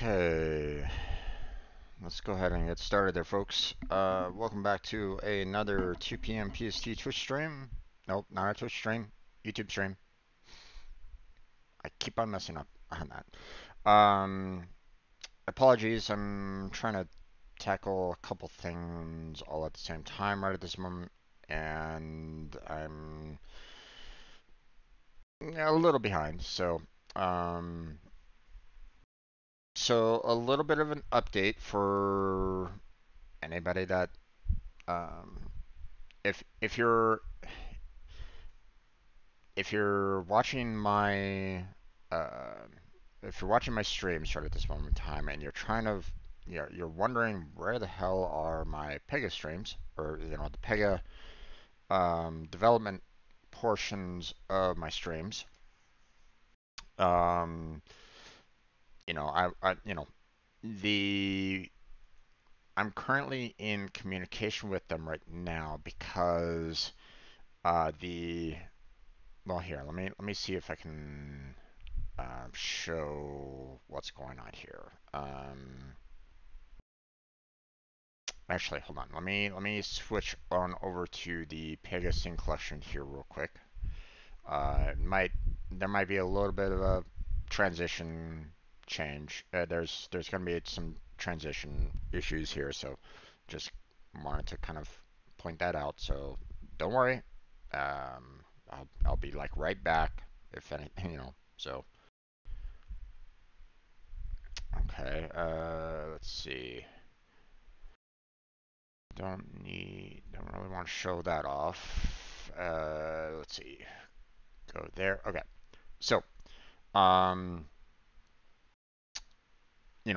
Okay, let's go ahead and get started there, folks. Welcome back to another 2 p.m. PST Twitch stream. Nope, not a Twitch stream, YouTube stream. I keep on messing up on that. Apologies, I'm trying to tackle a couple things all at the same time right at this moment, and I'm a little behind. Um, so a little bit of an update for anybody that um, if you're watching my uh, if you're watching my streams right at this moment in time and you're wondering where the hell are my Pega streams, or the Pega development portions of my streams. um I the I'm currently in communication with them right now because the well, here, let me see if I can show what's going on here. Actually, hold on. Let me switch on over to the Pega scene collection here real quick. There might be a little bit of a transition change. There's going to be some transition issues here, so just wanted to kind of point that out. So don't worry. I'll be like right back if anything, So okay, let's see. Don't really want to show that off. Let's see. Go there. Okay. So, um,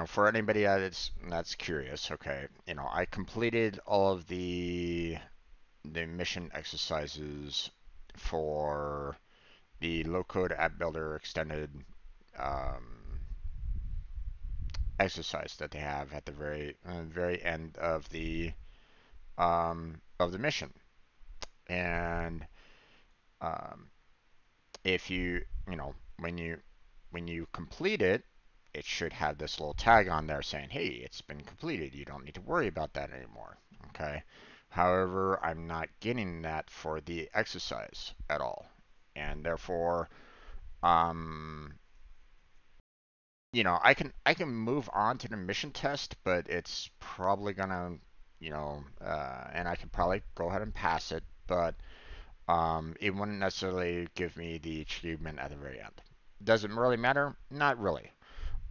for anybody that's curious, okay, I completed all of the mission exercises for the low code app builder extended um, exercise that they have at the very end of the mission. And um, if you know when you complete it, it should have this little tag on there saying, "Hey, it's been completed. You don't need to worry about that anymore." Okay. However, I'm not getting that for the exercise at all, and therefore, um, I can move on to the mission test, but it's probably gonna, and I can probably go ahead and pass it, but it wouldn't necessarily give me the achievement at the very end. Does it really matter? Not really.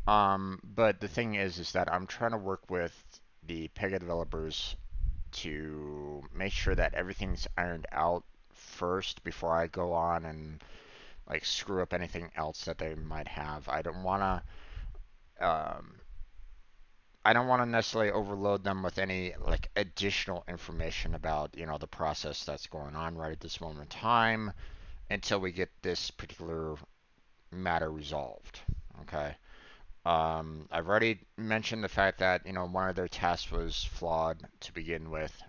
But the thing is that I'm trying to work with the Pega developers to make sure that everything's ironed out first before I go on and like screw up anything else that they might have. Um, I don't want to necessarily overload them with any like additional information about the process that's going on right at this moment in time until we get this particular matter resolved. Okay. I've already mentioned the fact that one of their tasks was flawed to begin with,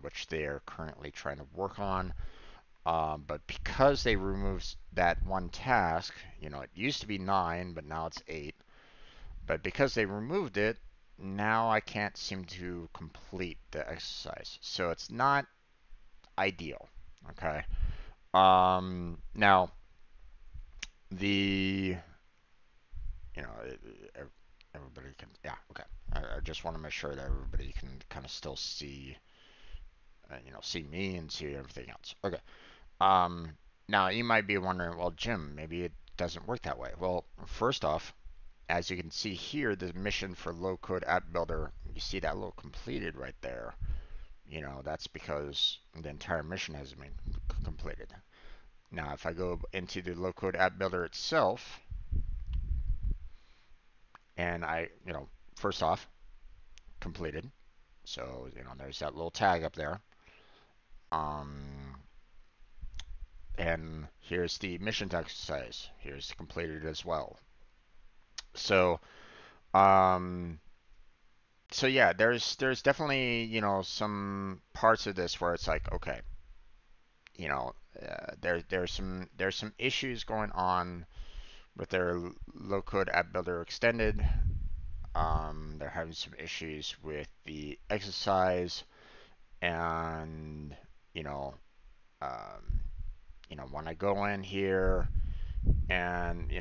which they are currently trying to work on. But because they removed that one task, it used to be 9, but now it's 8. But because they removed it, now I can't seem to complete the exercise. So it's not ideal. Okay. Now the you know, everybody can, yeah, okay. I just want to make sure that everybody can kind of still see, see me and see everything else. Okay. Um, Now you might be wondering, well, Jim, maybe it doesn't work that way. Well, first off, as you can see here, the mission for low code app builder, you see that little completed right there. That's because the entire mission has been completed. Now, if I go into the low code app builder itself, and first off, completed. So, there's that little tag up there. Um, and here's the mission exercise. Here's completed as well. So, um, so yeah, there's definitely, some parts of this where it's like, okay, there's some issues going on with their low code app builder extended. They're having some issues with the exercise, and you know, um, when I go in here and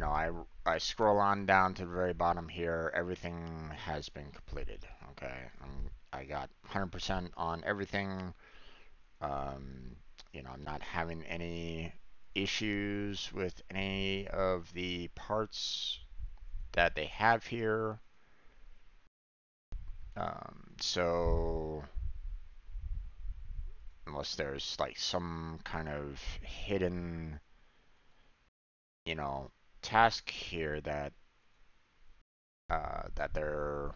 I scroll on down to the very bottom here, everything has been completed. Okay, I got 100% on everything. Um, I'm not having any issues with any of the parts that they have here. So unless there's like some kind of hidden, you know, task here that they're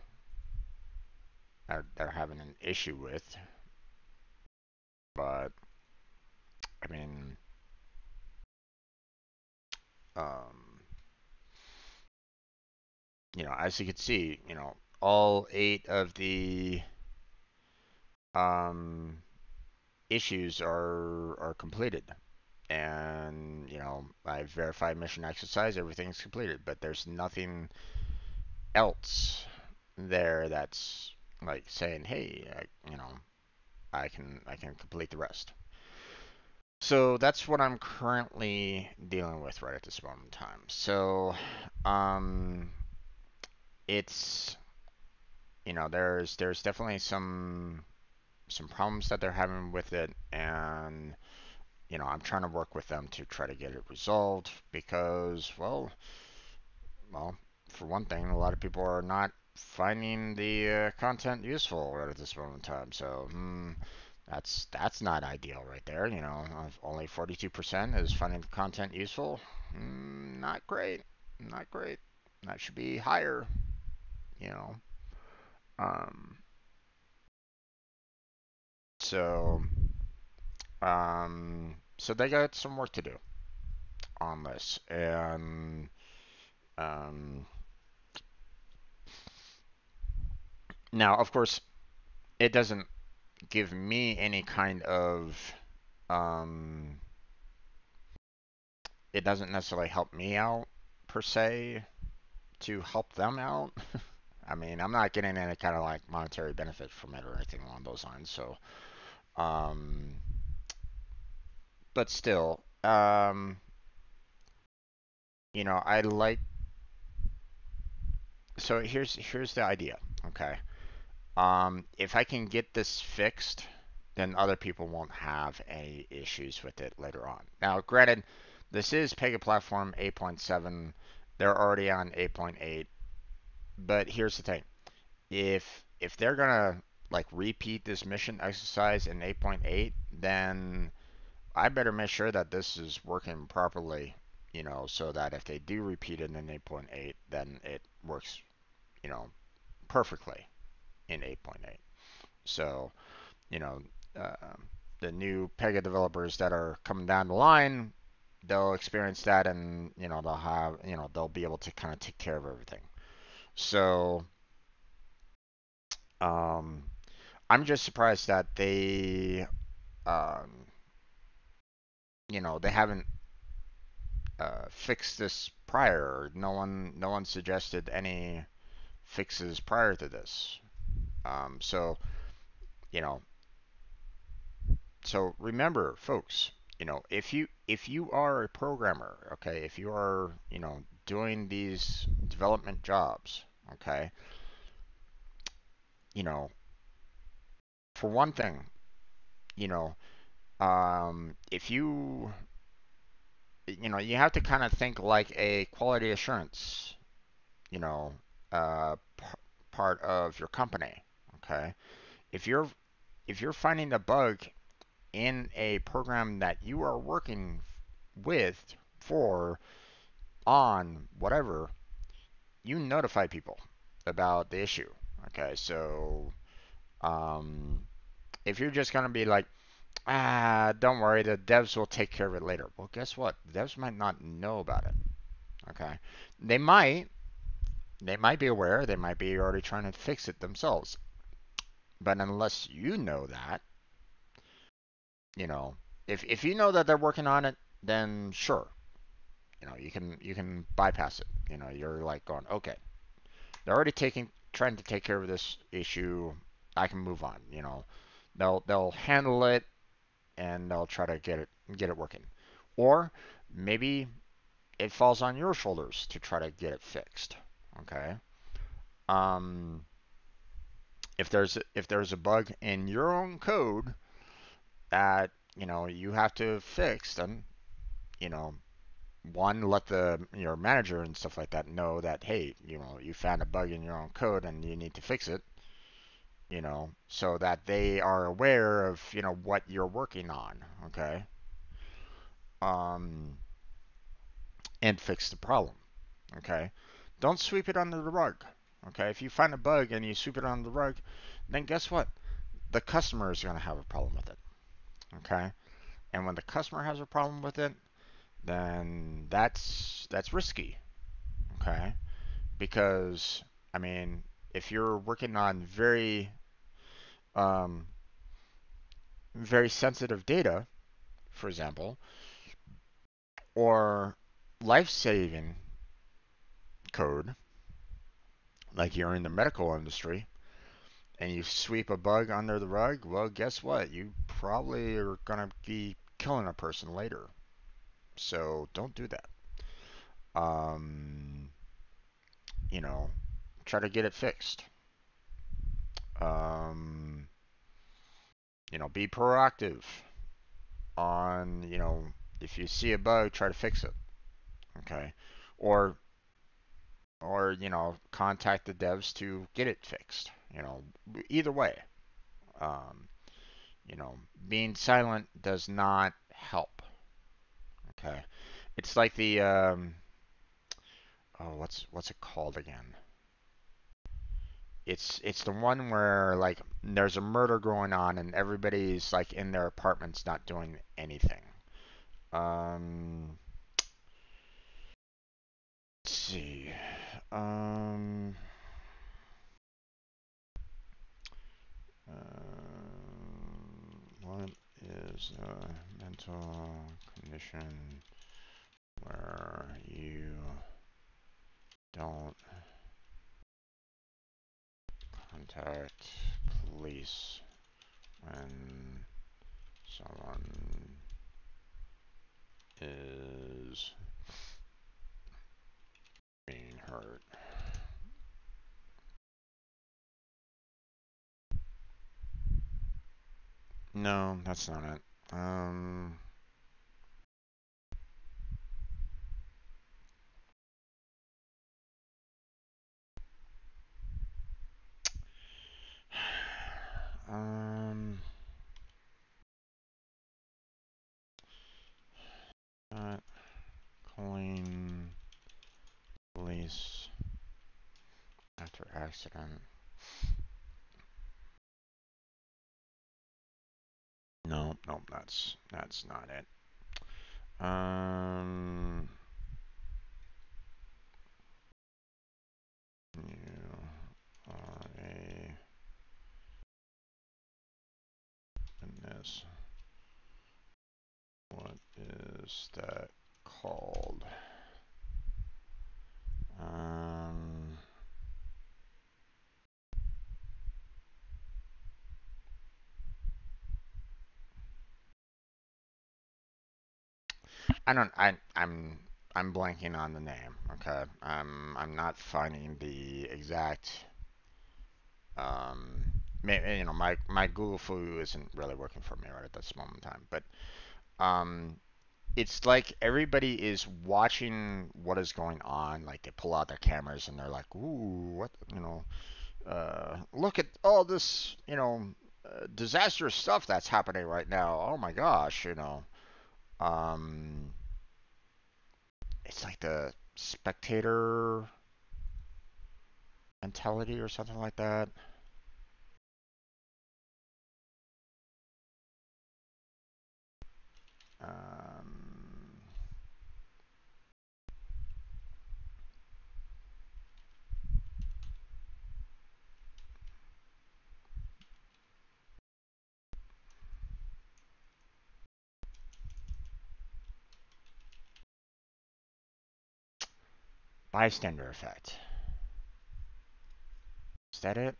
having an issue with, but I mean, um, as you can see, all 8 of the um, issues are completed. And I've verified mission exercise, everything's completed, but there's nothing else there that's like saying, hey, I can complete the rest. So that's what I'm currently dealing with right at this moment in time. So um, it's there's definitely some problems that they're having with it, and I'm trying to work with them to try to get it resolved because, well, for one thing, a lot of people are not finding the content useful right at this moment in time. So that's not ideal right there. If only 42% is finding the content useful. Not great. Not great. That should be higher. You know. Um, so so they got some work to do on this, and um, now of course it doesn't give me any kind of um, it doesn't necessarily help me out per se to help them out. I mean, I'm not getting any kind of like monetary benefit from it or anything along those lines. So, um, but still, I like. So here's the idea. Okay. If I can get this fixed, then other people won't have any issues with it later on. Now, granted, this is Pega Platform 8.7. They're already on 8.8. But here's the thing. If they're gonna like repeat this mission exercise in 8.8, then I better make sure that this is working properly, so that if they do repeat it in 8.8, then it works, you know, perfectly in 8.8. So, you know, uh, the new Pega developers that are coming down the line, they'll experience that, and they'll be able to kind of take care of everything. So, um, I'm just surprised that um, they haven't fixed this prior. No one suggested any fixes prior to this. So you know, so remember, folks, if you are a programmer, okay, if you are doing these development jobs, okay, you know, for one thing, you know, if you have to kind of think like a quality assurance, you know, part of your company. Okay, if you're if you're finding a bug in a program that you are working with for on whatever, you notify people about the issue. Okay, so um, if you're just gonna be like, don't worry, the devs will take care of it later. Well, guess what? The devs might not know about it. Okay, they might, They might be aware, they might be already trying to fix it themselves. But unless you know that, you know, if you know that they're working on it, then sure, you can bypass it. You're like going, okay, they're already taking trying to take care of this issue. I can move on. They'll handle it and they'll try to get it working. Or maybe it falls on your shoulders to try to get it fixed. Okay. Um, if there's a bug in your own code that you have to fix, then you know one, let the your manager and stuff like that know that, hey, you found a bug in your own code and you need to fix it, so that they are aware of what you're working on. Okay. um and fix the problem. Okay. Don't sweep it under the rug. Okay. If you find a bug and you sweep it under the rug, then guess what? The customer is going to have a problem with it. Okay. And when the customer has a problem with it, then that's risky. Okay. Because, I mean, if you're working on um, very sensitive data, for example, or life-saving code, like you're in the medical industry, and you sweep a bug under the rug, well, guess what? You probably are gonna be killing a person later. So don't do that. Um, you know, Try to get it fixed. Um, be proactive on, if you see a bug, try to fix it. Okay. Or contact the devs to get it fixed. Either way. Um, Being silent does not help. Okay. It's like the oh, what's it called again? It's the one where like there's a murder going on and everybody's like in their apartments not doing anything. Um, let's see. Um, what is a mental condition where you don't contact police when someone is being hurt? No, that's not it. Um, not calling police after accident. No, no, that's not it. Um, you are a witness. What is that called? Um, I don't. I'm blanking on the name. Okay. I'm not finding the exact. Um, my Google Foo isn't really working for me right at this moment in time. But um, it's like everybody is watching what is going on. Like they pull out their cameras and they're like, "Ooh, what? Look at all this, disastrous stuff that's happening right now. Oh my gosh, Um, it's like the spectator mentality or something like that. Um, Bystander effect. Is that it?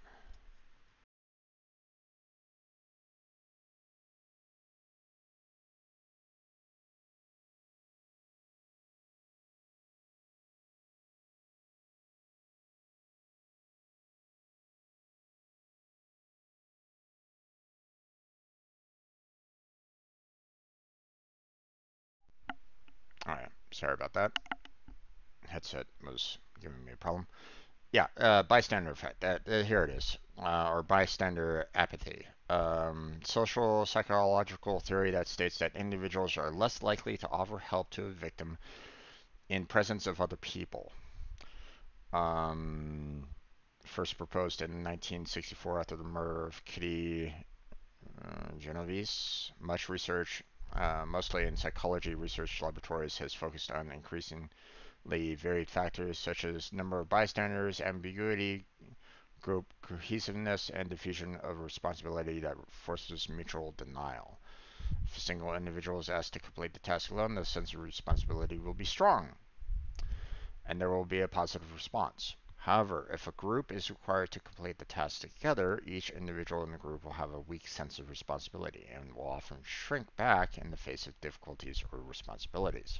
All right. Sorry about that. Headset was giving me a problem. Yeah, bystander effect. Here it is, or bystander apathy. Social psychological theory that states that individuals are less likely to offer help to a victim in presence of other people. Um, First proposed in 1964 after the murder of Kitty Genovese. Much research, mostly in psychology research laboratories, has focused on increasingly varied factors such as number of bystanders, ambiguity, group cohesiveness, and diffusion of responsibility that forces mutual denial. If a single individual is asked to complete the task alone, the sense of responsibility will be strong, and there will be a positive response. However, if a group is required to complete the task together, each individual in the group will have a weak sense of responsibility and will often shrink back in the face of difficulties or responsibilities.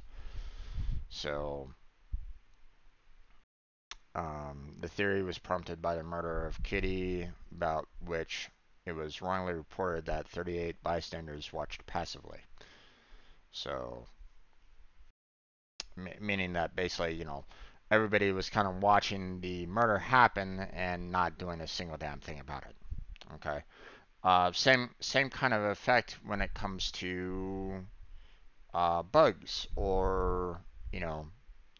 So, the theory was prompted by the murder of Kitty, about which it was wrongly reported that 38 bystanders watched passively. So, meaning that basically, everybody was kind of watching the murder happen and not doing a single damn thing about it. Okay. Same kind of effect when it comes to bugs, or you know,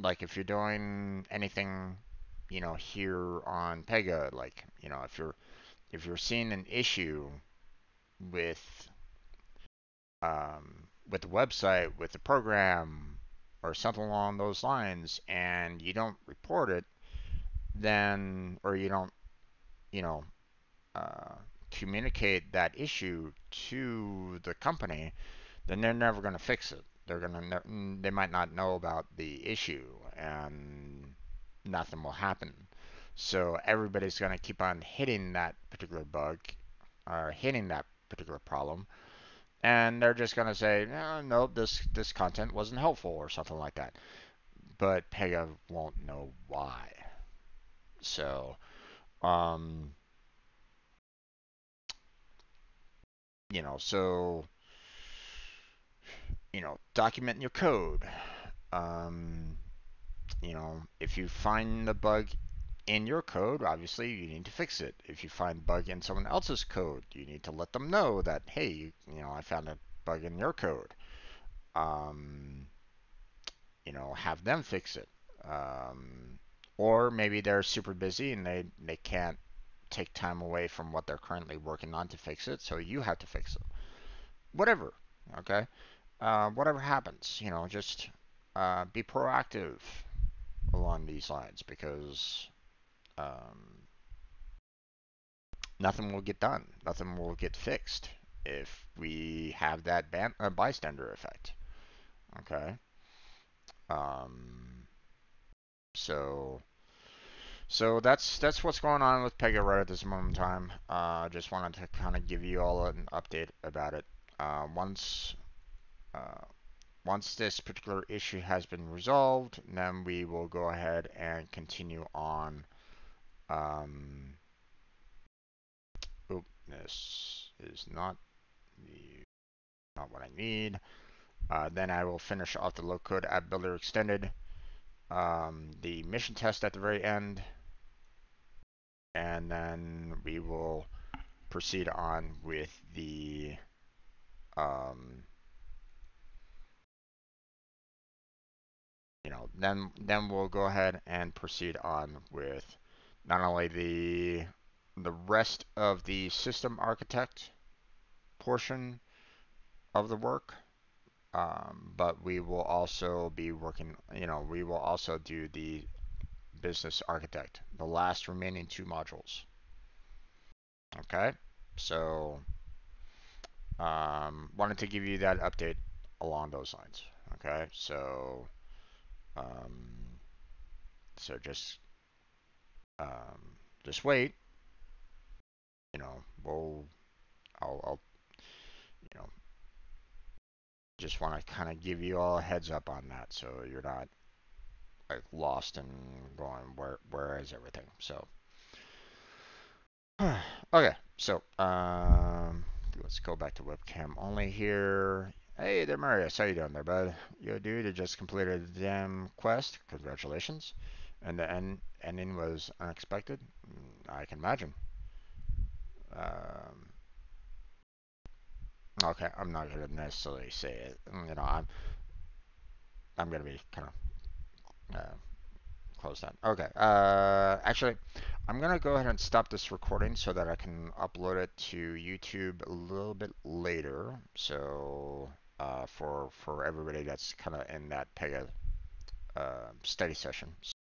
like if you're doing anything, here on Pega, like if you're seeing an issue with with the website, with the program, or something along those lines, and you don't report it, then or you don't, you know, uh, communicate that issue to the company, then they're never going to fix it. They might not know about the issue, and nothing will happen. So everybody's going to keep on hitting that particular bug, or hitting that particular problem, and they're just going to say, no, nope, this content wasn't helpful or something like that. But Pega won't know why. So, um, so document your code. Um, if you find the bug in your code, obviously you need to fix it. If you find bug in someone else's code, you need to let them know that, hey, I found a bug in your code. Um, have them fix it. Um, or maybe they're super busy and they can't take time away from what they're currently working on to fix it, so you have to fix it. Whatever, okay? Whatever happens, just be proactive along these lines, because um, nothing will get done, nothing will get fixed if we have that bystander effect, okay? Um, so that's what's going on with Pega right at this moment in time. Just wanted to kind of give you all an update about it. Uh, once uh, once this particular issue has been resolved, then we will go ahead and continue on. Um, this is not what I need. Then I will finish off the low code app builder extended, the mission test at the very end, and then we will proceed on with the um, then we'll go ahead and proceed on with not only the rest of the system architect portion of the work, but we will also be working, we will also do the business architect, the last remaining two modules. Okay, so wanted to give you that update along those lines. Okay, um, so just wait. you know, I'll you know, just want to kind of give you all a heads up on that, so you're not like lost and going where is everything. So okay, so let's go back to webcam only here. Hey there, Marius. How you doing there, bud? Yo, dude, you just completed the damn quest. Congratulations. And the ending was unexpected. I can imagine. Um, okay, I'm not gonna necessarily say it. You know, I'm gonna be kind of close that. Okay. Actually, I'm gonna go ahead and stop this recording so that I can upload it to YouTube a little bit later. So, for everybody that's kind of in that Pega study session.